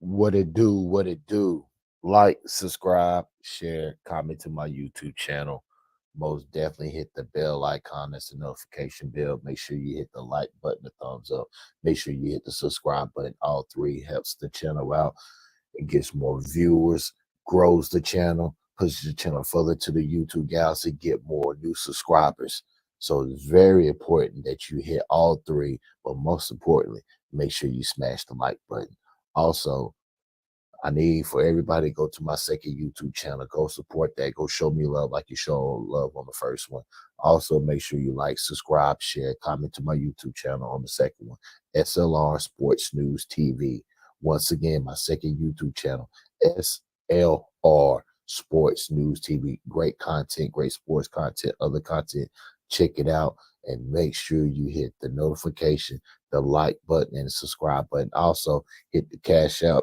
What it do? What it do? Like, subscribe, share, comment to my YouTube channel. Most definitely hit the bell icon. That's the notification bell. Make sure you hit the like button, the thumbs up. Make sure you hit the subscribe button. All three helps the channel out. It gets more viewers, grows the channel, pushes the channel further to the YouTube galaxy, get more new subscribers. So it's very important that you hit all three, but most importantly, make sure you smash the like button. Also, I need for everybody to go to my second YouTube channel. Go support that. Go show me love like you show love on the first one. Also, make sure you like, subscribe, share, comment to my YouTube channel on the second one. S.L.R Sports News TV. Once again, my second YouTube channel, S.L.R Sports News TV. Great content, great sports content, other content. Check it out and make sure you hit the notification, the like button, and the subscribe button. Also, hit the cash out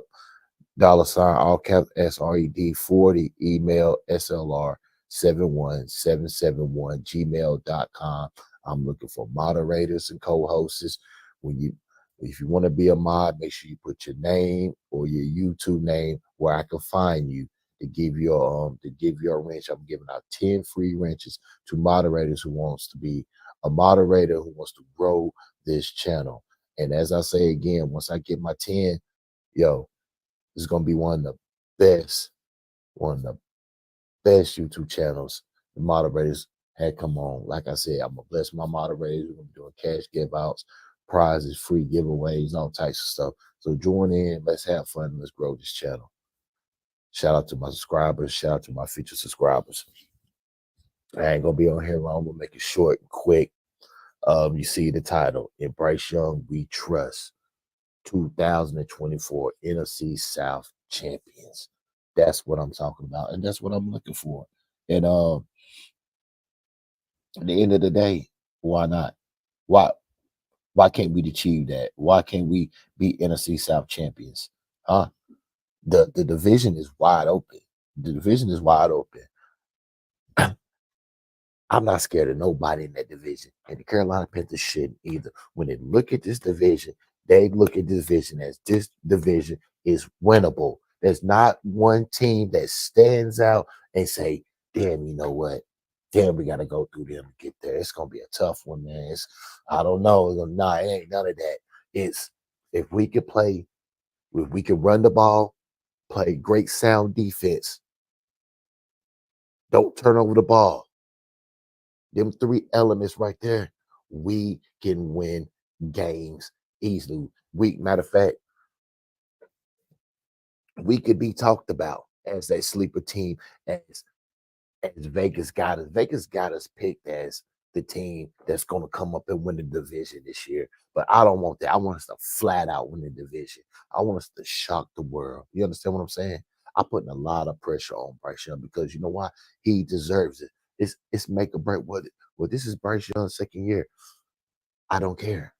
$ all caps SRED 40, email SLR 71771 gmail.com. I'm looking for moderators and co-hosts. If you want to be a mod, make sure you put your name or your YouTube name where I can find you to give you a wrench. I'm giving out 10 free wrenches to moderators who wants to be a moderator, who wants to grow this channel. And as I say again, once I get my 10, yo, this is gonna be best, one of the best YouTube channels the moderators had come on. Like I said, I'm gonna bless my moderators. We're gonna be doing cash give outs, prizes, free giveaways, all types of stuff. So join in, let's have fun, let's grow this channel. Shout out to my subscribers, shout out to my future subscribers. I ain't gonna be on here long, we'll make it short and quick. You see the title, In Bryce Young We Trust. 2024 NFC South champions. That's what I'm talking about, and that's what I'm looking for. And at the end of the day, why not? Why why can't we achieve that? Why can't we be NFC South champions? Huh? The division is wide open. The division is wide open. I'm not scared of nobody in that division. And the Carolina Panthers shouldn't either. When they look at this division, they look at this division as this division is winnable. There's not one team that stands out and say, damn, you know what? Damn, we got to go through them to get there. It's going to be a tough one, man. I don't know. Nah, it ain't none of that. It's if we could play, if we could run the ball, play great sound defense, don't turn over the ball. Them three elements right there, we can win games easily. Matter of fact, we could be talked about as that sleeper team, as Vegas got us. Vegas got us picked as the team that's going to come up and win the division this year. But I don't want that. I want us to flat out win the division. I want us to shock the world. You understand what I'm saying? I'm putting a lot of pressure on Bryce Young because you know why? He deserves it. It's make or break. Well, this is Bryce Young's second year. I don't care.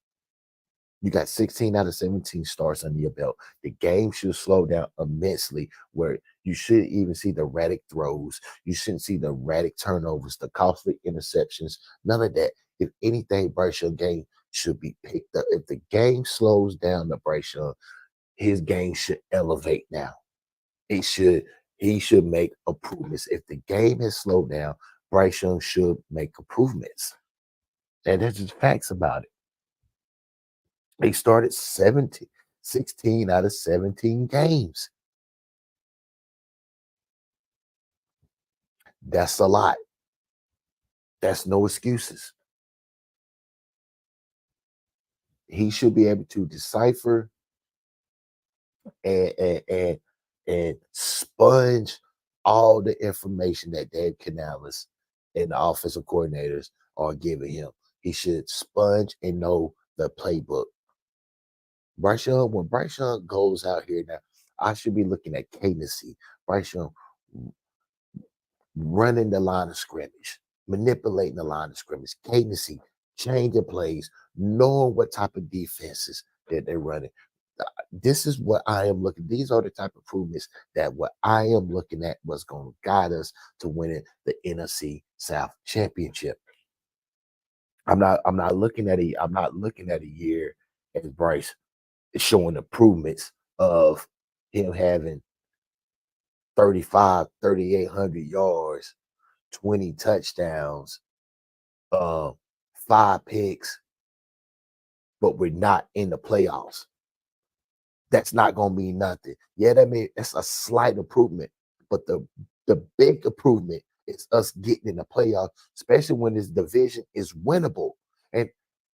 You got 16 out of 17 starts under your belt. The game should slow down immensely where you should even see the erratic throws. You shouldn't see the erratic turnovers, the costly interceptions, none of that. If anything, Bryce Young game should be picked up. If the game slows down to Bryce Young, his game should elevate now. He should make improvements. If the game has slowed down, Bryce Young should make improvements. And there's just facts about it. They started 16 out of 17 games. That's a lot. That's no excuses. He should be able to decipher and sponge all the information that Dave Canales and the offensive coordinators are giving him. He should sponge and know the playbook. When Bryce Young goes out here now, I should be looking at cadency. Bryce Young running the line of scrimmage, manipulating the line of scrimmage, cadency, changing plays, knowing what type of defenses that they're running. This is what I am looking. These are the type of improvements that what I am looking at was going to guide us to winning the NFC South Championship. I'm not looking at a year as Bryce is showing improvements of him having 35, 3,800 yards, 20 touchdowns, uh, 5 picks, but we're not in the playoffs. That's not gonna mean nothing. Yeah, that's a slight improvement, but the big improvement is us getting in the playoffs, especially when this division is winnable. And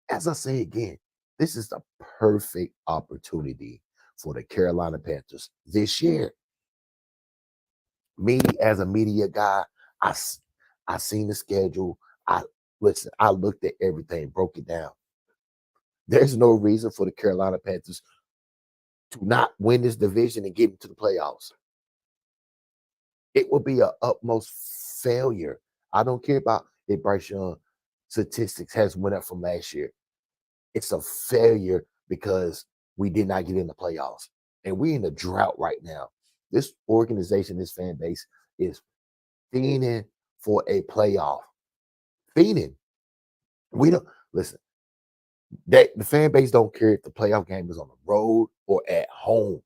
as I say again, this is the perfect opportunity for the Carolina Panthers this year. Me as a media guy, I seen the schedule. I listen. I looked at everything, broke it down. There's no reason for the Carolina Panthers to not win this division and get into the playoffs. It will be a utmost failure. I don't care about if Bryce Young statistics has went up from last year. It's a failure because we did not get in the playoffs. And we're in a drought right now. This organization, this fan base is fiending for a playoff. Fiending. We don't listen. The fan base don't care if the playoff game is on the road or at home.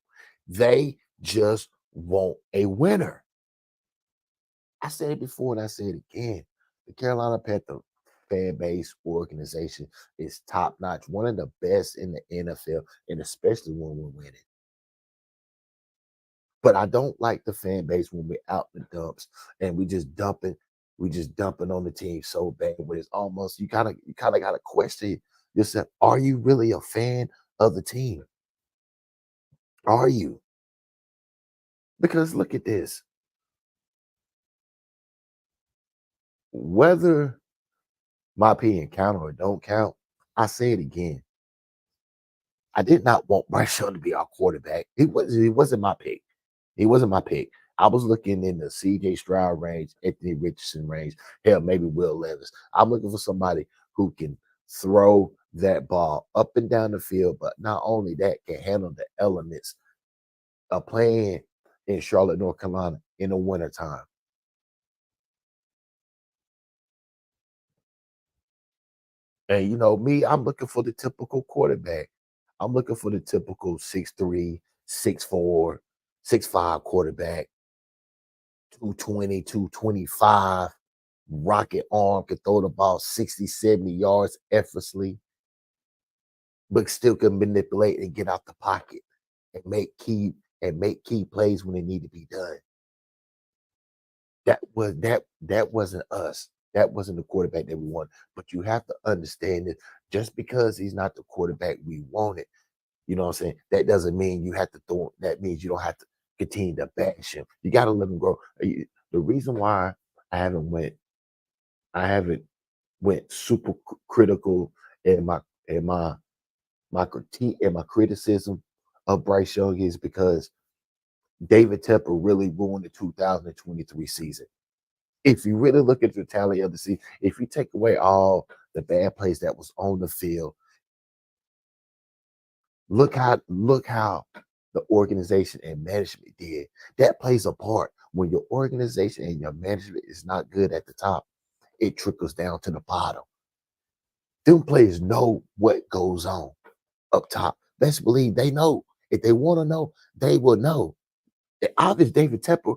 They just want a winner. I said it before and I say it again. The Carolina Panther fan base organization is top notch, one of the best in the NFL, and especially when we're winning. But I don't like the fan base when we're out in the dumps and we just dumping on the team so bad. But it's almost you kind of gotta question yourself. Are you really a fan of the team? Are you? Because look at this. Whether my opinion count or don't count, I say it again. I did not want Bryce Young to be our quarterback. It wasn't my pick. He wasn't my pick. I was looking in the C.J. Stroud range, Anthony Richardson range, hell, maybe Will Levis. I'm looking for somebody who can throw that ball up and down the field, but not only that, can handle the elements of playing in Charlotte, North Carolina in the wintertime. And you know, me, I'm looking for the typical quarterback. I'm looking for the typical 6'3", 6'4", 6'5" quarterback, 220, 225, rocket arm, can throw the ball 60, 70 yards effortlessly, but still can manipulate and get out the pocket and make key plays when they need to be done. That wasn't us. That wasn't the quarterback that we wanted. But you have to understand that just because he's not the quarterback we wanted, you know what I'm saying? That doesn't mean you have to throw. That means you don't have to continue to bash him. You got to let him grow. The reason why I haven't went, I haven't went super critical in my critique and my criticism of Bryce Young is because David Tepper really ruined the 2023 season. If you really look at the tally of the season, if you take away all the bad plays that was on the field, look how the organization and management did. That plays a part. When your organization and your management is not good at the top, it trickles down to the bottom. Them players know what goes on up top. Best believe they know. If they want to know, they will know. The obvious David Tepper,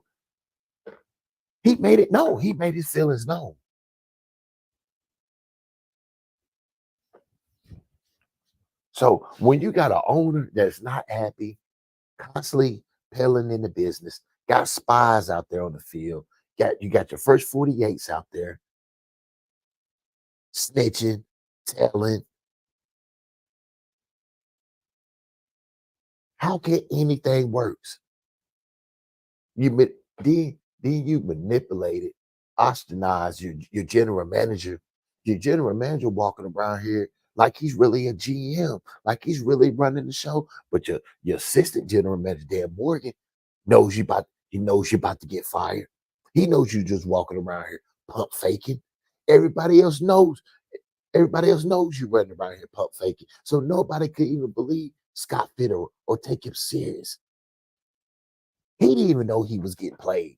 he made it known. He made his feelings known. So when you got an owner that's not happy, constantly peddling in the business, got spies out there on the field, you got your first 48s out there snitching, telling. How can anything works? You then you manipulate it, ostracize your general manager. Your general manager walking around here like he's really a GM, like he's really running the show. But your assistant general manager, Dan Morgan, he knows you about to get fired. He knows you just walking around here pump faking. Everybody else knows. Everybody else knows you running around here pump faking. So nobody could even believe Scott Fitter or take him serious. He didn't even know he was getting played.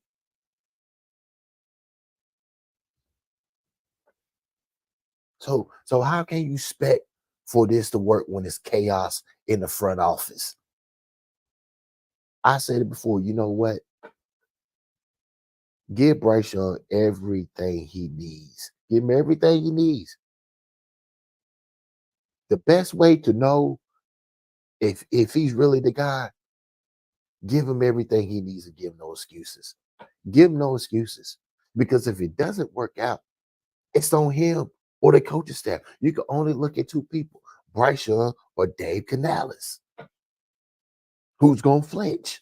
So how can you expect for this to work when it's chaos in the front office? I said it before. You know what? Give Bryce Young everything he needs. Give him everything he needs. The best way to know if he's really the guy, give him everything he needs and give him no excuses. Give him no excuses. Because if it doesn't work out, it's on him or the coaching staff. You can only look at two people, Bryce Young or Dave Canales. Who's gonna flinch?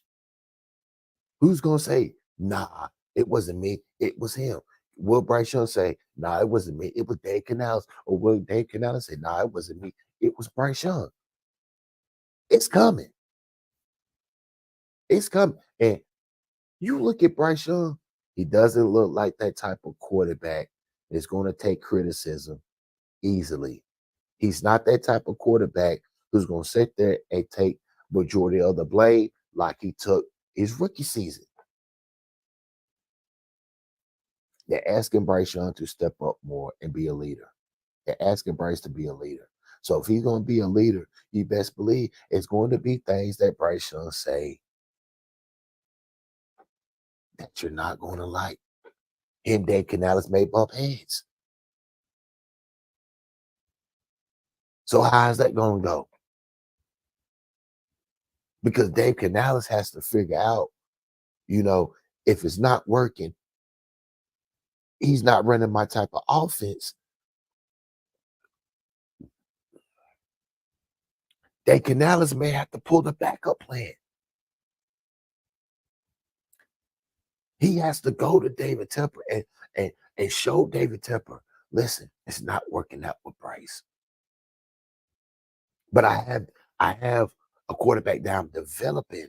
Who's gonna say, nah, it wasn't me, it was him? Will Bryce Young say, nah, it wasn't me, it was Dave Canales? Or will Dave Canales say, nah, it wasn't me, it was Bryce Young? It's coming. It's coming. And you look at Bryce Young, he doesn't look like that type of quarterback that's going to take criticism easily. He's not that type of quarterback who's going to sit there and take majority of the blame like he took his rookie season. They're asking Bryce Young to step up more and be a leader. They're asking Bryce to be a leader. So if he's going to be a leader, you best believe it's going to be things that Bryce Young say that you're not going to like. Him, Dave Canales may bump heads. So how's that going to go? Because Dave Canales has to figure out, you know, if it's not working, he's not running my type of offense. Dave Canales may have to pull the backup plan. He has to go to David Tepper and show David Tepper, listen, it's not working out with Bryce. But I have a quarterback that I'm developing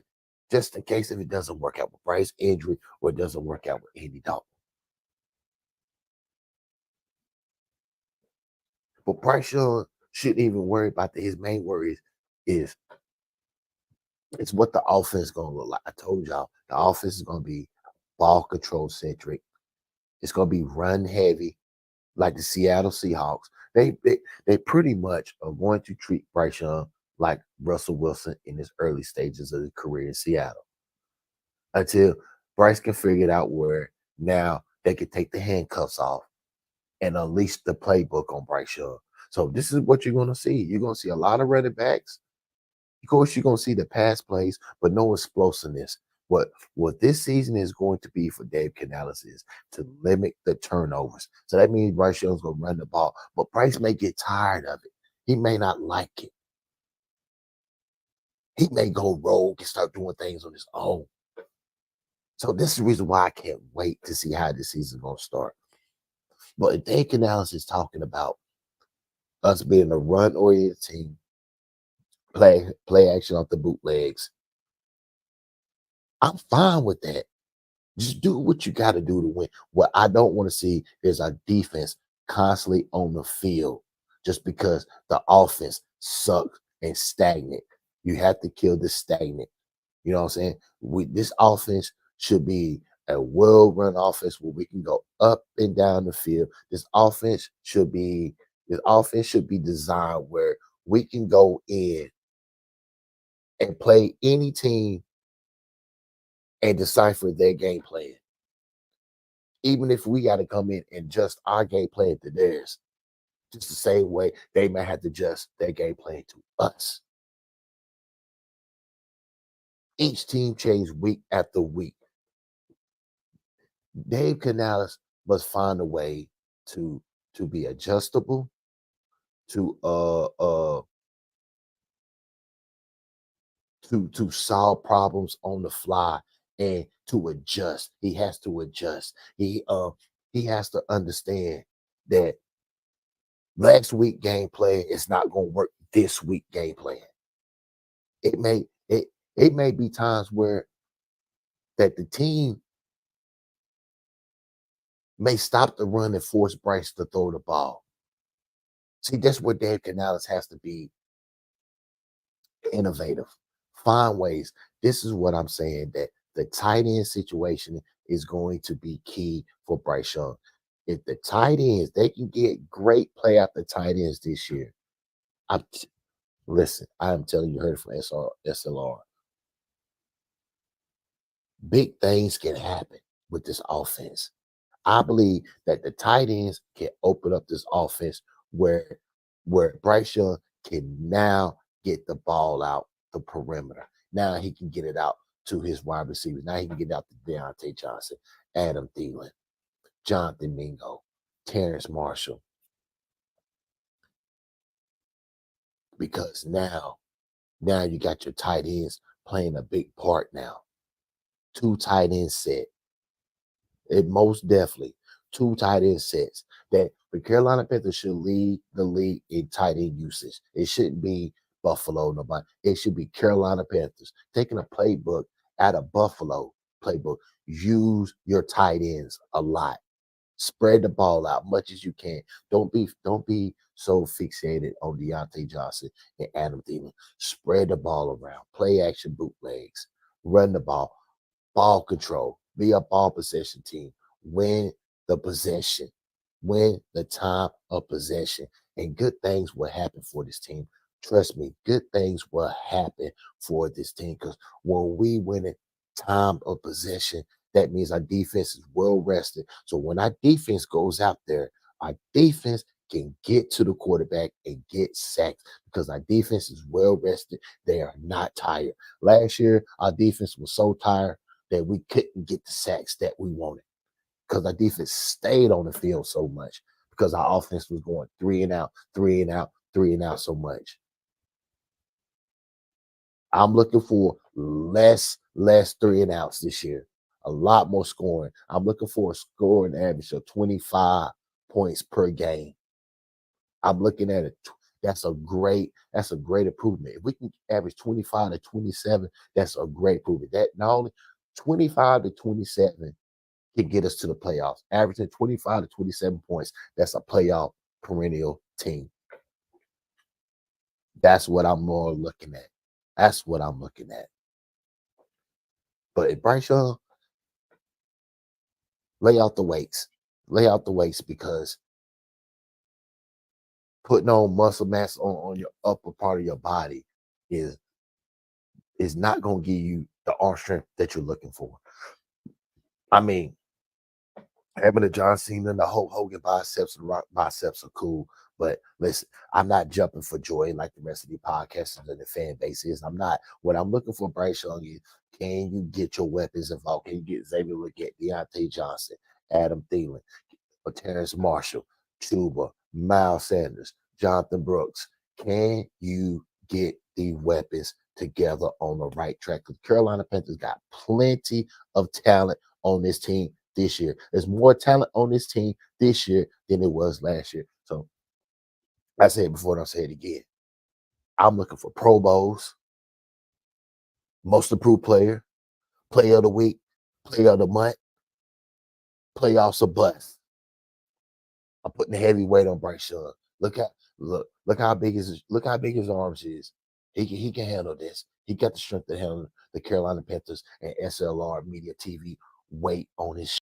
just in case if it doesn't work out with Bryce injury or it doesn't work out with Andy Dalton. But Bryce Young shouldn't even worry about that. His main worry is it's what the offense is going to look like. I told y'all the offense is going to be ball control centric. It's going to be run heavy, like the Seattle Seahawks. They pretty much are going to treat Bryce Young like Russell Wilson in his early stages of his career in Seattle until Bryce can figure it out where now they can take the handcuffs off and unleash the playbook on Bryce Young. So this is what you're going to see. You're going to see a lot of running backs. Of course, you're gonna see the pass plays, but no explosiveness. What this season is going to be for Dave Canales is to limit the turnovers. So that means Bryce Young's gonna run the ball, but Bryce may get tired of it. He may not like it. He may go rogue and start doing things on his own. So this is the reason why I can't wait to see how this season's gonna start. But if Dave Canales is talking about us being a run-oriented team, play action off the bootlegs, I'm fine with that. Just do what you got to do to win. What I don't want to see is our defense constantly on the field just because the offense sucks and stagnant. You have to kill the stagnant. You know what I'm saying? This offense should be a well-run offense where we can go up and down the field. This offense should be designed where we can go in and play any team and decipher their game plan. Even if we got to come in and adjust our game plan to theirs, just the same way they might have to adjust their game plan to us. Each team changes week after week. Dave Canales must find a way to be adjustable, to to solve problems on the fly and to adjust. He has to adjust. He has to understand that last week game plan is not going to work this week game plan. It may it may be times where that the team may stop the run and force Bryce to throw the ball. See, that's where Dave Canales has to be innovative. Find ways. This is what I'm saying that the tight end situation is going to be key for Bryce Young. If the tight ends, they can get great play out the tight ends this year. I'm listen, I am telling you, heard it from S.L.R. Big things can happen with this offense. I believe that the tight ends can open up this offense where Bryce Young can now get the ball out the perimeter. Now he can get it out to his wide receivers. Now he can get it out to Deontay Johnson, Adam Thielen, Jonathan Mingo, Terrence Marshall. Because now you got your tight ends playing a big part now. Two tight end set. It most definitely two tight end sets that the Carolina Panthers should lead the league in tight end usage. It shouldn't be Buffalo, nobody. It should be Carolina Panthers taking a playbook out of Buffalo playbook. Use your tight ends a lot. Spread the ball out much as you can. Don't be so fixated on Deontay Johnson and Adam Thielen. Spread the ball around. Play action bootlegs. Run the ball control, be a ball possession team, win the possession, win the time of possession, and good things will happen for this team. Trust me, good things will happen for this team because when we win it, time of possession, that means our defense is well rested. So when our defense goes out there, our defense can get to the quarterback and get sacked because our defense is well rested. They are not tired. Last year, our defense was so tired that we couldn't get the sacks that we wanted because our defense stayed on the field so much because our offense was going three and out, three and out, three and out so much. I'm looking for less three and outs this year, a lot more scoring. I'm looking for a scoring average of 25 points per game. I'm looking at it. That's a great improvement. If we can average 25 to 27, that's a great improvement. That not only 25 to 27 can get us to the playoffs. Averaging 25 to 27 points, that's a playoff perennial team. That's what I'm more looking at. That's what I'm looking at. But if Bryce Young, lay out the weights. Lay out the weights because putting on muscle mass on your upper part of your body is is not going to give you the arm strength that you're looking for. I mean, having the John Cena and the Hulk Hogan biceps and rock biceps are cool. But listen, I'm not jumping for joy like the rest of the podcasters and the fan base is. I'm not. What I'm looking for, Bryce Young, is can you get your weapons involved? Can you get Xavier Legette, Deontay Johnson, Adam Thielen, or Terrence Marshall, Chuba, Miles Sanders, Jonathan Brooks? Can you get the weapons together on the right track? Because Carolina Panthers got plenty of talent on this team this year. There's more talent on this team this year than it was last year. So I said it before and I'll say it again. I'm looking for Pro Bowls, most improved player, player of the week, player of the month, playoffs or bust. I'm putting the heavy weight on Bryce Young. Look how big his arms is. He can handle this. He got the strength to handle the Carolina Panthers and S.L.R. Media TV weight on his.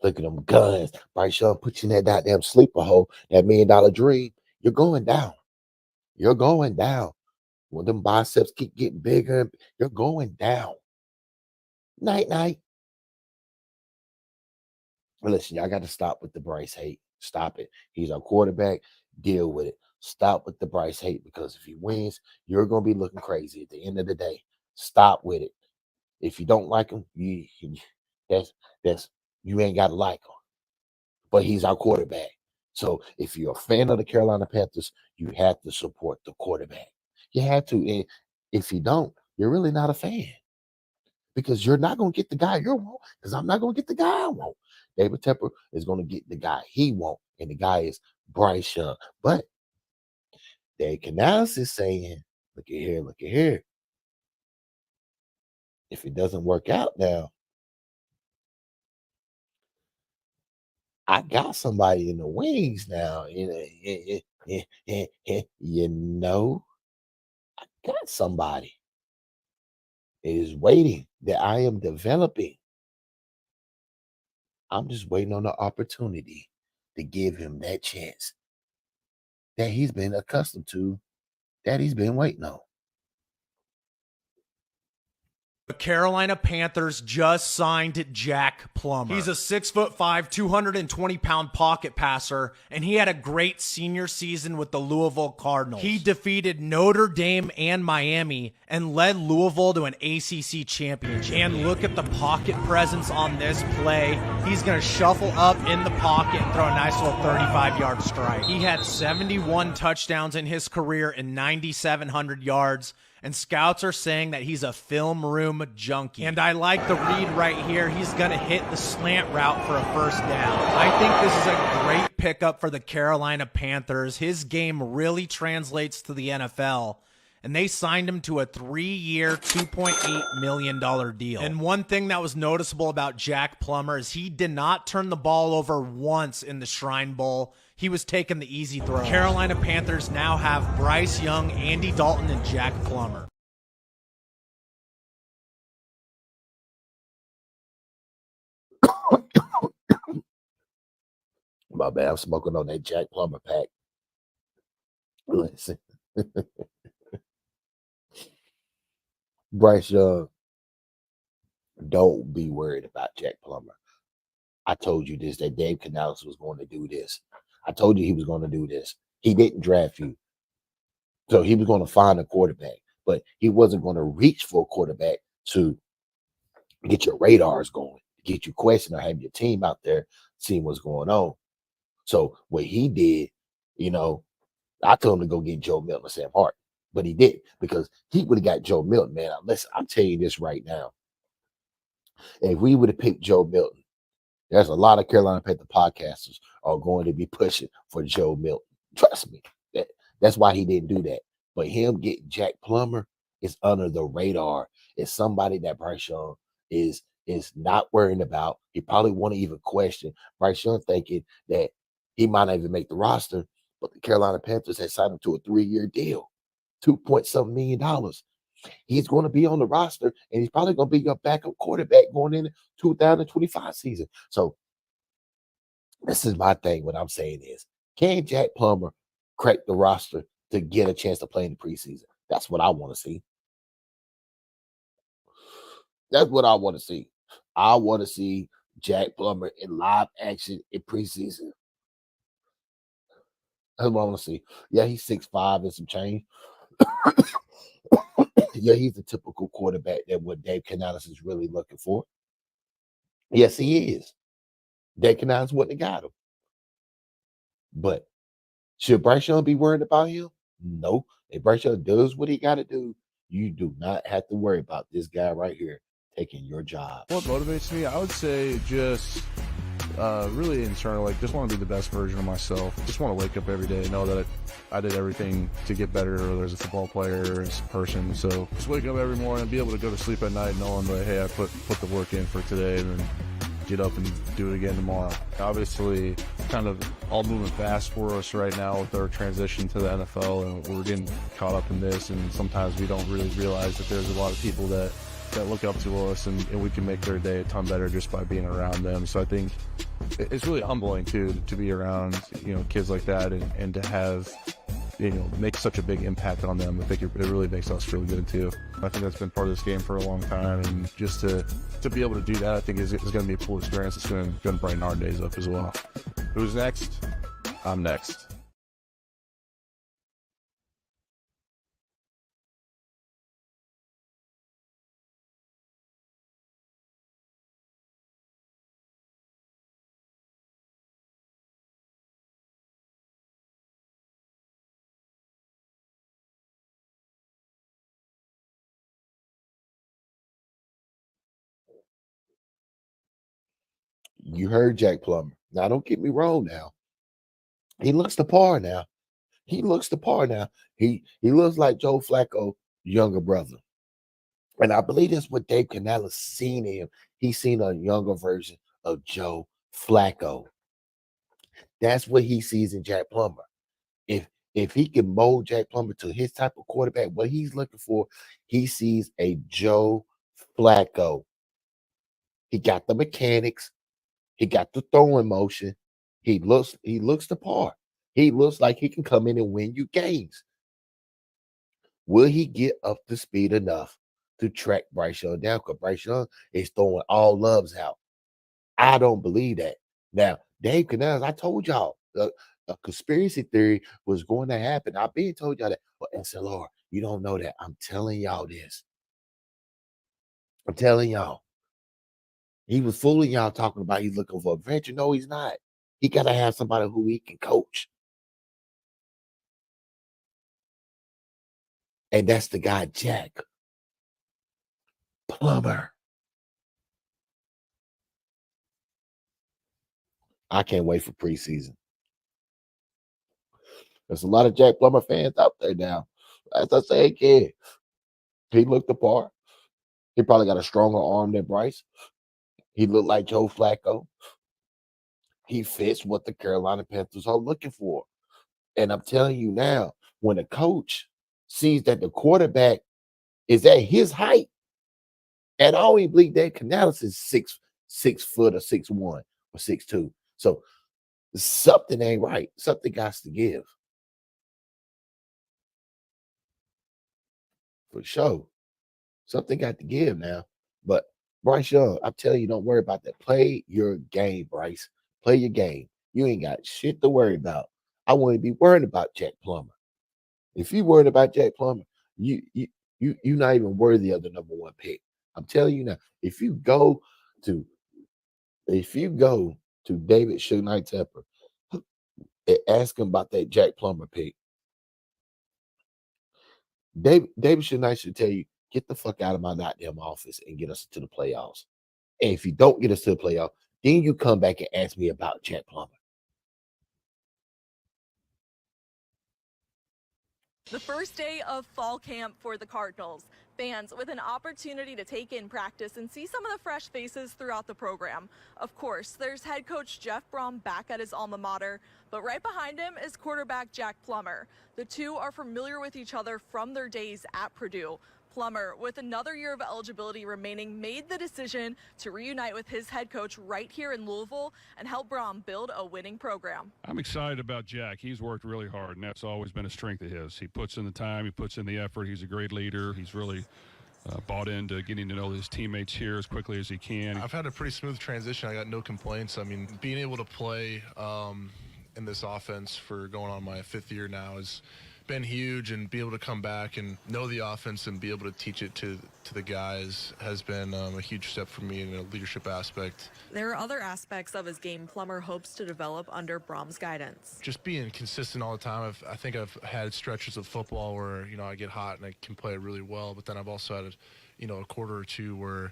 Look at them guns. Bryce Young put you in that goddamn sleeper hole, that $1 million dream. You're going down. You're going down. When them biceps keep getting bigger, you're going down. Night, night. But listen, y'all got to stop with the Bryce hate. Stop it. He's our quarterback. Deal with it. Stop with the Bryce hate because if he wins, you're going to be looking crazy at the end of the day. Stop with it. If you don't like him, that's that's you ain't got to like him. But he's our quarterback. So if you're a fan of the Carolina Panthers, you have to support the quarterback. You have to. And if you don't, you're really not a fan because you're not going to get the guy you want because I'm not going to get the guy I want. David Tepper is going to get the guy he want, and the guy is Bryce Young. But Dave Canales is saying, look at here, look at here. If it doesn't work out now, I got somebody in the wings now. You know, got somebody is waiting that I am developing. I'm just waiting on the opportunity to give him that chance that he's been accustomed to, that he's been waiting on. The Carolina Panthers just signed Jack Plummer. He's a 6'5", 220-pound pocket passer, and he had a great senior season with the Louisville Cardinals. He defeated Notre Dame and Miami and led Louisville to an ACC championship. And look at the pocket presence on this play. He's going to shuffle up in the pocket and throw a nice little 35-yard strike. He had 71 touchdowns in his career and 9,700 yards. And scouts are saying that he's a film room junkie. And I like the read right here. He's going to hit the slant route for a first down. I think this is a great pickup for the Carolina Panthers. His game really translates to the NFL. And they signed him to a 3-year, $2.8 million deal. And one thing that was noticeable about Jack Plummer is he did not turn the ball over once in the Shrine Bowl. He was taking the easy throw. Carolina Panthers now have Bryce Young, Andy Dalton, and Jack Plummer. My bad, I'm smoking on that Jack Plummer pack. Listen. Bryce Young, don't be worried about Jack Plummer. I told you this, that Dave Canales was going to do this. I told you he was going to do this. He didn't draft you. So he was going to find a quarterback, but he wasn't going to reach for a quarterback to get your radars going, get you questioning or have your team out there seeing what's going on. So what he did, I told him to go get Joe Milton and Sam Hart, but he didn't, because he would have got Joe Milton, man. Listen, I'm telling you this right now. If we would have picked Joe Milton, there's a lot of Carolina Panther podcasters are going to be pushing for Joe Milton. Trust me. That's why he didn't do that. But him getting Jack Plummer is under the radar. It's somebody that Bryce Young is not worrying about. He probably won't even question. Bryce Young thinking that he might not even make the roster, but the Carolina Panthers had signed him to a 3-year deal, $2.7 million. He's going to be on the roster, and he's probably going to be your backup quarterback going into 2025 season. So this is my thing. What I'm saying is, can Jack Plummer crack the roster to get a chance to play in the preseason? That's what I want to see. That's what I want to see. I want to see Jack Plummer in live action in preseason. That's what I want to see. Yeah, he's 6'5" and some change. Yeah, he's the typical quarterback that what Dave Canales is really looking for. Yes, he is. Dave Canales wouldn't have got him. But should Bryce Young be worried about him? No. If Bryce Young does what he got to do, you do not have to worry about this guy right here taking your job. What motivates me? I would say just really internal, like just want to be the best version of myself. Just want to wake up every day and know that I did everything to get better, whether as a football player or as a person. So just wake up every morning and be able to go to sleep at night knowing that, hey, I put the work in for today, and then get up and do it again tomorrow. Obviously, kind of all moving fast for us right now with our transition to the NFL, and we're getting caught up in this, and sometimes we don't really realize that there's a lot of people that look up to us, and we can make their day a ton better just by being around them. So I think it's really humbling too to be around kids like that, and to have make such a big impact on them. I think it really makes us feel good too. I think that's been part of this game for a long time, and just to be able to do that, I think is going to be a cool experience. It's going to brighten our days up as well. Who's next? I'm next. You heard Jack Plummer. Now, don't get me wrong now. He looks the par now. He looks the par now. He looks like Joe Flacco, younger brother. And I believe that's what Dave Canales seen in him. He's seen a younger version of Joe Flacco. That's what he sees in Jack Plummer. If if he can mold Jack Plummer to his type of quarterback, what he's looking for, he sees a Joe Flacco. He got the mechanics. He got the throwing motion. He looks the part. He looks like he can come in and win you games. Will he get up to speed enough to track Bryce Young down? Because Bryce Young is throwing all loves out. I don't believe that. Now, Dave Canales, I told y'all a conspiracy theory was going to happen. I've been told y'all that. But S.L.R, you don't know that. I'm telling y'all this. I'm telling y'all. He was fooling y'all talking about he's looking for a veteran. No, he's not. He got to have somebody who he can coach. And that's the guy, Jack Plummer. I can't wait for preseason. There's a lot of Jack Plummer fans out there now. As I say again, he looked the part. He probably got a stronger arm than Bryce. He looked like Joe Flacco. He fits what the Carolina Panthers are looking for. And I'm telling you now, when a coach sees that the quarterback is at his height, and I don't even believe Dave Canales is 6 foot or 6'1" or 6'2". So something ain't right. Something got to give. For sure. Something got to give now. But Bryce Young, I'm telling you, don't worry about that. Play your game, Bryce. Play your game. You ain't got shit to worry about. I wouldn't be worried about Jack Plummer. If you worried about Jack Plummer, you're not even worthy of the #1 pick. I'm telling you now. To if you go to David Suge Knight Tepper and ask him about that Jack Plummer pick, David Suge Knight should tell you, get the fuck out of my goddamn office and get us to the playoffs. And if you don't get us to the playoff, then you come back and ask me about Jack Plummer. The first day of fall camp for the Cardinals. Fans with an opportunity to take in practice and see some of the fresh faces throughout the program. Of course, there's head coach Jeff Brom back at his alma mater, but right behind him is quarterback Jack Plummer. The two are familiar with each other from their days at Purdue. Plummer, with another year of eligibility remaining, made the decision to reunite with his head coach right here in Louisville and help Brom build a winning program. I'm excited about Jack. He's worked really hard, and that's always been a strength of his. He puts in the time, he puts in the effort. He's a great leader. He's really bought into getting to know his teammates here as quickly as he can. I've had a pretty smooth transition. I got no complaints. I mean, being able to play in this offense for going on my 5th year now has been huge, and be able to come back and know the offense and be able to teach it to the guys has been a huge step for me in a leadership aspect. There are other aspects of his game Plummer hopes to develop under Brom's guidance. Just being consistent all the time. I think I've had stretches of football where, I get hot and I can play really well, but then I've also had, a quarter or two where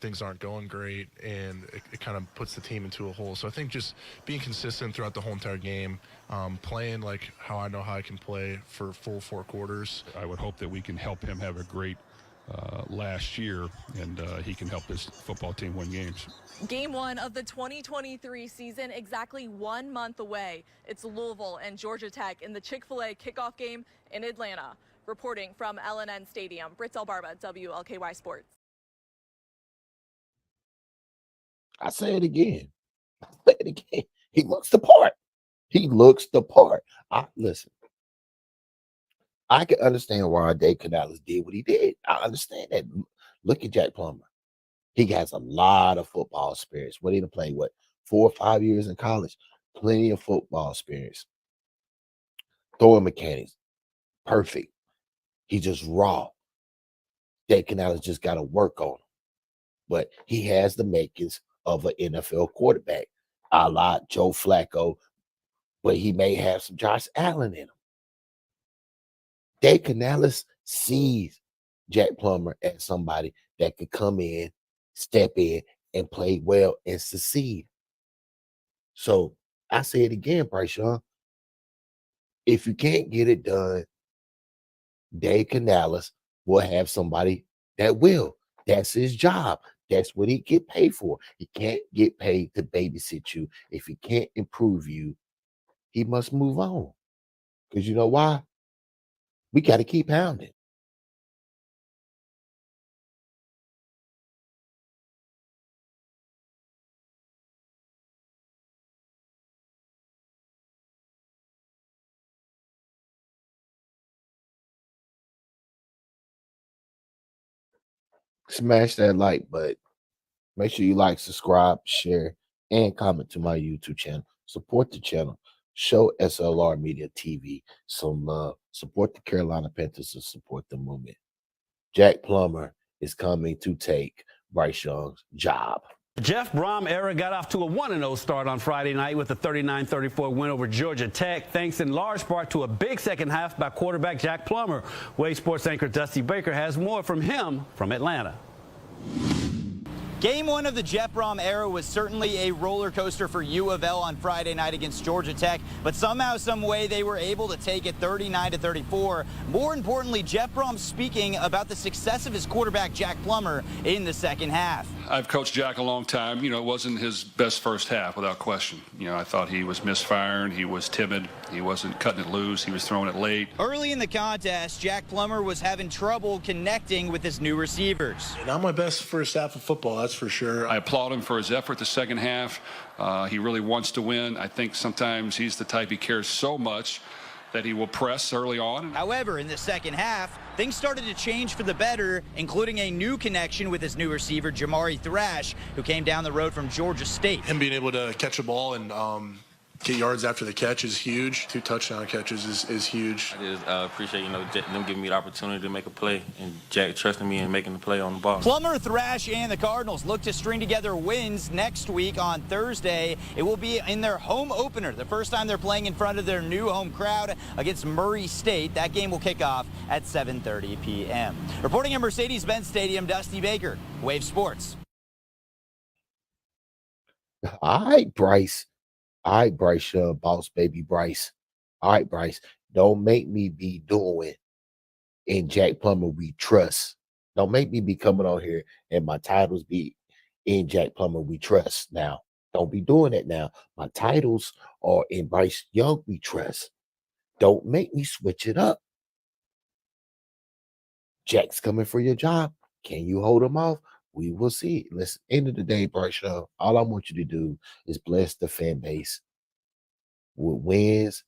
things aren't going great, and it kind of puts the team into a hole. So I think just being consistent throughout the whole entire game, playing like how I know how I can play for full 4 quarters. I would hope that we can help him have a great last year, and he can help this football team win games. Game 1 of the 2023 season exactly 1 month away. It's Louisville and Georgia Tech in the Chick-fil-A kickoff game in Atlanta. Reporting from LNN Stadium, Bryce Barba, WLKY Sports. I say it again. He looks the part. He looks the part. Listen. I can understand why Dave Canales did what he did. I understand that. Look at Jack Plummer. He has a lot of football experience. What did he play? 4 or 5 years in college? Plenty of football experience. Throwing mechanics. Perfect. He's just raw. Dave Canales just got to work on him. But he has the makings of an NFL quarterback, a la Joe Flacco, but he may have some Josh Allen in him. Dave Canales sees Jack Plummer as somebody that could come in, step in, and play well and succeed. So I say it again, Bryce Young. If you can't get it done, Dave Canales will have somebody That will. That's his job. That's what he get paid for. He can't get paid to babysit you. If he can't improve you, he must move on. Because you know why? We got to keep pounding. Smash that like button. Make sure you like, subscribe, share, and comment to my YouTube channel. Support the channel. Show S.L.R Media TV some love. Support the Carolina Panthers and support the movement. Jack Plummer is coming to take Bryce Young's job. Jeff Brom era got off to a 1-0 start on Friday night with a 39-34 win over Georgia Tech, thanks in large part to a big second half by quarterback Jack Plummer. Wave Sports anchor Dusty Baker has more from him from Atlanta. Game 1 of the Jeff Brom era was certainly a roller coaster for U of L on Friday night against Georgia Tech, but somehow, some way, they were able to take it 39-34. More importantly, Jeff Brom speaking about the success of his quarterback Jack Plummer in the second half. I've coached Jack a long time. It wasn't his best first half, without question. I thought he was misfiring. He was timid. He wasn't cutting it loose. He was throwing it late. Early in the contest, Jack Plummer was having trouble connecting with his new receivers. Not my best first half of football, that's for sure. I applaud him for his effort the second half. He really wants to win. I think sometimes he's the type, he cares so much that he will press early on. However, in the second half, things started to change for the better, including a new connection with his new receiver, Jamari Thrash, who came down the road from Georgia State. Him being able to catch a ball and get yards after the catch is huge. 2 touchdown catches is huge. I just appreciate, them giving me the opportunity to make a play and Jack trusting me and making the play on the ball. Plummer, Thrash, and the Cardinals look to string together wins next week on Thursday. It will be in their home opener, the first time they're playing in front of their new home crowd against Murray State. That game will kick off at 7:30 p.m. Reporting at Mercedes-Benz Stadium, Dusty Baker, Wave Sports. All right, Bryce. All right, Bryce, boss baby Bryce. All right, Bryce. Don't make me be doing in Jack Plummer we trust. Don't make me be coming on here and my titles be in Jack Plummer we trust. Now, don't be doing that now. My titles are in Bryce Young we trust. Don't make me switch it up. Jack's coming for your job. Can you hold him off? We will see. Listen, end of the day, Bryce Young, all I want you to do is bless the fan base with wins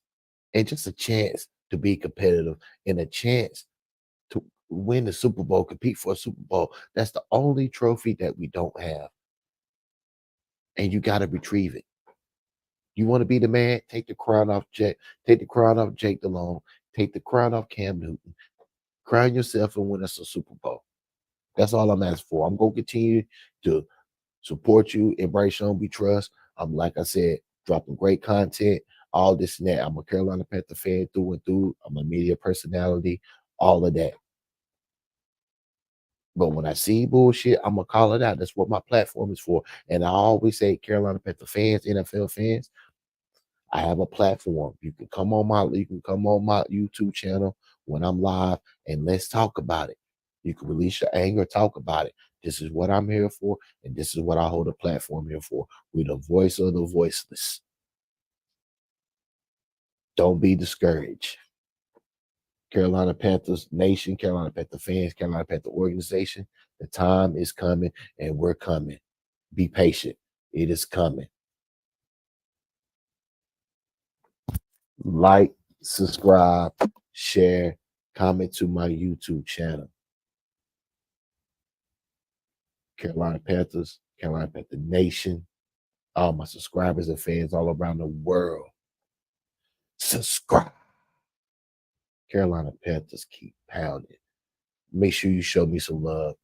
and just a chance to be competitive and a chance to win the Super Bowl, compete for a Super Bowl. That's the only trophy that we don't have. And you got to retrieve it. You want to be the man? Take the crown off Jack. Take the crown off Jake DeLone. Take the crown off Cam Newton. Crown yourself and win us a Super Bowl. That's all I'm asking for. I'm going to continue to support you and Bryce Young we trust. I'm, like I said, dropping great content, all this and that. I'm a Carolina Panther fan through and through. I'm a media personality, all of that. But when I see bullshit, I'm going to call it out. That's what my platform is for. And I always say, Carolina Panther fans, NFL fans, I have a platform. You can come on my YouTube channel when I'm live and let's talk about it. You can release your anger, talk about it. This is what I'm here for, and this is what I hold a platform here for. We're the voice of the voiceless. Don't be discouraged. Carolina Panthers Nation, Carolina Panther fans, Carolina Panther organization, the time is coming, and we're coming. Be patient. It is coming. Like, subscribe, share, comment to my YouTube channel. Carolina Panthers, Carolina Panther Nation, all my subscribers and fans all around the world. Subscribe. Carolina Panthers keep pounding. Make sure you show me some love.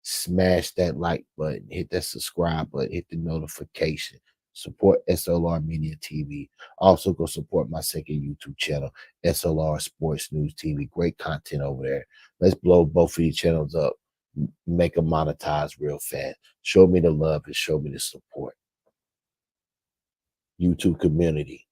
Smash that like button. Hit that subscribe button. Hit the notification. Support S.L.R Media TV. Also go support my second YouTube channel, S.L.R Sports News TV. Great content over there. Let's blow both of these channels up. Make them monetize real fast. Show me the love and show me the support. YouTube community.